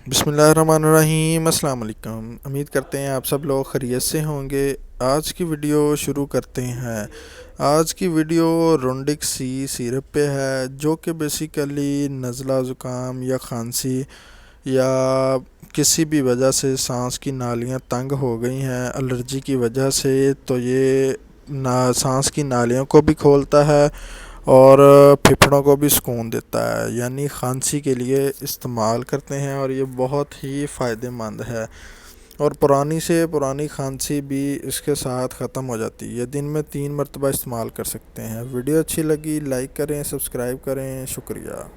बिस्मिल्लाहिर्रहमानिर्रहीम, अस्सलाम वालेकुम। उम्मीद करते हैं आप सब लोग खैरियत से होंगे। आज की वीडियो शुरू करते हैं। आज की वीडियो रोंडिक सी सिरप पे है, जो कि बेसिकली नज़ला ज़ुकाम या खांसी या किसी भी वजह से सांस की नालियाँ तंग हो गई हैं एलर्जी की वजह से, तो ये ना सांस की नालियों को भी खोलता है और फेफड़ों को भी सुकून देता है, यानी खांसी के लिए इस्तेमाल करते हैं और ये बहुत ही फ़ायदेमंद है। और पुरानी से पुरानी खांसी भी इसके साथ ख़त्म हो जाती है। दिन में 3 मरतबा इस्तेमाल कर सकते हैं। वीडियो अच्छी लगी लाइक करें, सब्सक्राइब करें। शुक्रिया।